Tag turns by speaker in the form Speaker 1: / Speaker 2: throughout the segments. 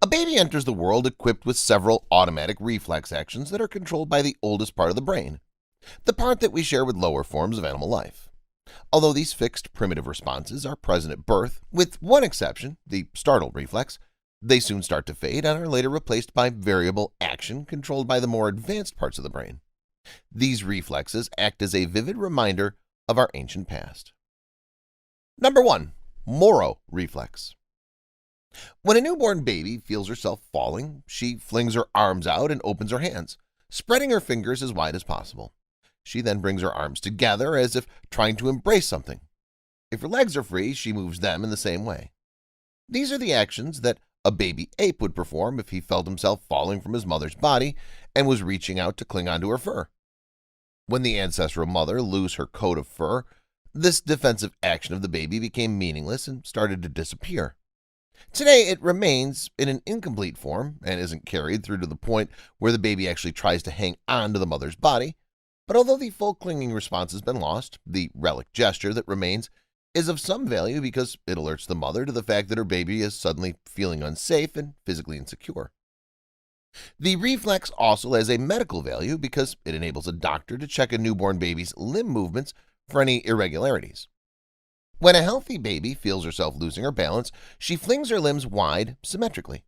Speaker 1: A baby enters the world equipped with several automatic reflex actions that are controlled by the oldest part of the brain, the part that we share with lower forms of animal life. Although these fixed primitive responses are present at birth, with one exception, the startle reflex, they soon start to fade and are later replaced by variable action controlled by the more advanced parts of the brain. These reflexes act as a vivid reminder of our ancient past. Number 1. Moro Reflex. When a newborn baby feels herself falling, she flings her arms out and opens her hands, spreading her fingers as wide as possible. She then brings her arms together as if trying to embrace something. If her legs are free, she moves them in the same way. These are the actions that a baby ape would perform if he felt himself falling from his mother's body and was reaching out to cling onto her fur. When the ancestral mother loosed her coat of fur, this defensive action of the baby became meaningless and started to disappear. Today, it remains in an incomplete form and isn't carried through to the point where the baby actually tries to hang on to the mother's body. But although the full clinging response has been lost, the relic gesture that remains is of some value because it alerts the mother to the fact that her baby is suddenly feeling unsafe and physically insecure. The reflex also has a medical value because it enables a doctor to check a newborn baby's limb movements for any irregularities. When a healthy baby feels herself losing her balance, she flings her limbs wide, symmetrically.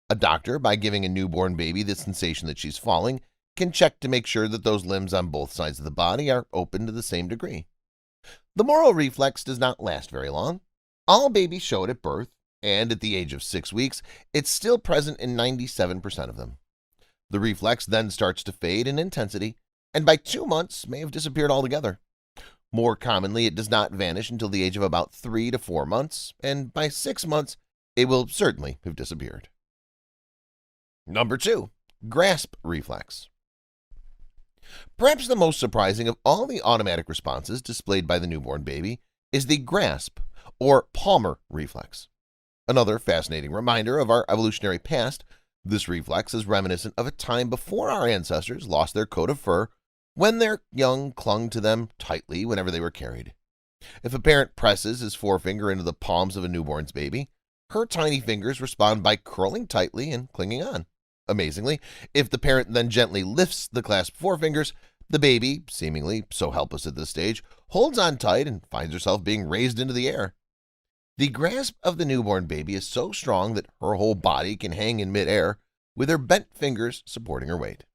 Speaker 1: A doctor, by giving a newborn baby the sensation that she's falling, can check to make sure that those limbs on both sides of the body are open to the same degree. The Moro reflex does not last very long. All babies show it at birth, and at the age of 6 weeks, it's still present in 97% of them. The reflex then starts to fade in intensity, and by 2 months may have disappeared altogether. More commonly, it does not vanish until the age of about 3 to 4 months, and by 6 months, it will certainly have disappeared. Number 2. Grasp reflex. Perhaps the most surprising of all the automatic responses displayed by the newborn baby is the grasp, or palmar reflex. Another fascinating reminder of our evolutionary past, this reflex is reminiscent of a time before our ancestors lost their coat of fur when their young clung to them tightly whenever they were carried. If a parent presses his forefinger into the palms of a newborn's baby, her tiny fingers respond by curling tightly and clinging on. Amazingly, if the parent then gently lifts the clasped forefingers, the baby, seemingly so helpless at this stage, holds on tight and finds herself being raised into the air. The grasp of the newborn baby is so strong that her whole body can hang in midair, with her bent fingers supporting her weight.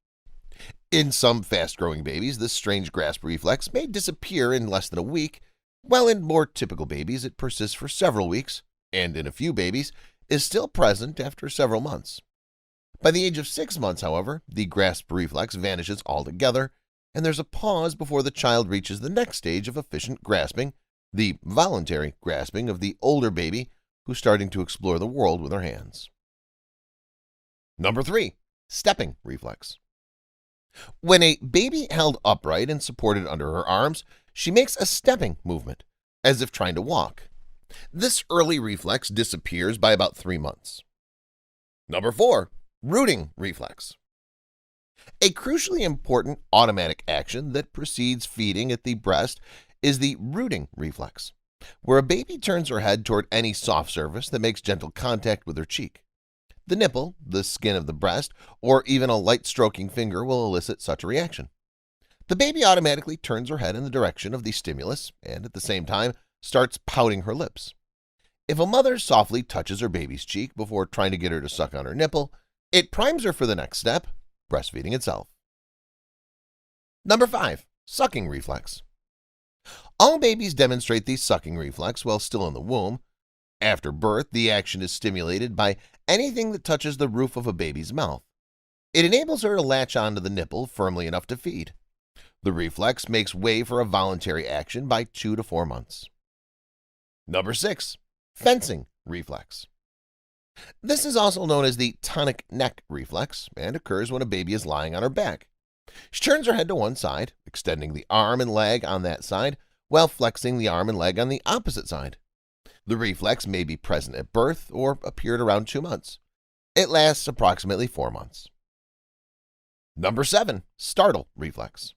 Speaker 1: In some fast-growing babies, this strange grasp reflex may disappear in less than a week, while in more typical babies it persists for several weeks, and in a few babies is still present after several months. By the age of 6 months, however, the grasp reflex vanishes altogether, and there's a pause before the child reaches the next stage of efficient grasping, the voluntary grasping of the older baby who's starting to explore the world with her hands. Number 3. Stepping reflex. When a baby held upright and supported under her arms, she makes a stepping movement, as if trying to walk. This early reflex disappears by about 3 months. Number 4. Rooting reflex. A crucially important automatic action that precedes feeding at the breast is the rooting reflex, where a baby turns her head toward any soft surface that makes gentle contact with her cheek. The nipple, the skin of the breast, or even a light stroking finger will elicit such a reaction. The baby automatically turns her head in the direction of the stimulus and at the same time starts pouting her lips. If a mother softly touches her baby's cheek before trying to get her to suck on her nipple, it primes her for the next step, breastfeeding itself. Number 5. Sucking reflex. All babies demonstrate the sucking reflex while still in the womb. After birth, the action is stimulated by anything that touches the roof of a baby's mouth. It enables her to latch onto the nipple firmly enough to feed. The reflex makes way for a voluntary action by 2 to 4 months. Number 6. Fencing reflex. This is also known as the tonic neck reflex and occurs when a baby is lying on her back. She turns her head to one side, extending the arm and leg on that side, while flexing the arm and leg on the opposite side. The reflex may be present at birth or appeared around 2 months. It lasts approximately 4 months. Number 7. Startle reflex.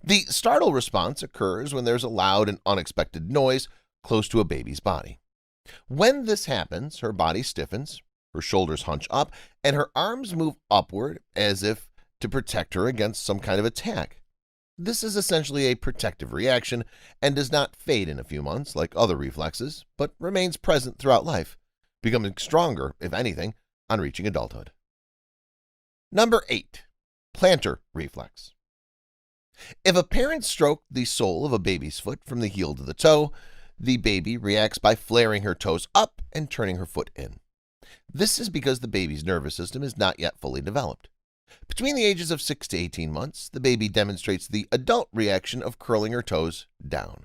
Speaker 1: The startle response occurs when there's a loud and unexpected noise close to a baby's body. When this happens, her body stiffens, Her shoulders hunch up, and her arms move upward as if to protect her against some kind of attack. This is essentially a protective reaction and does not fade in a few months like other reflexes, but remains present throughout life, becoming stronger, if anything, on reaching adulthood. Number 8. Plantar reflex. If a parent stroked the sole of a baby's foot from the heel to the toe, the baby reacts by flaring her toes up and turning her foot in. This is because the baby's nervous system is not yet fully developed. Between the ages of 6 to 18 months, the baby demonstrates the adult reaction of curling her toes down.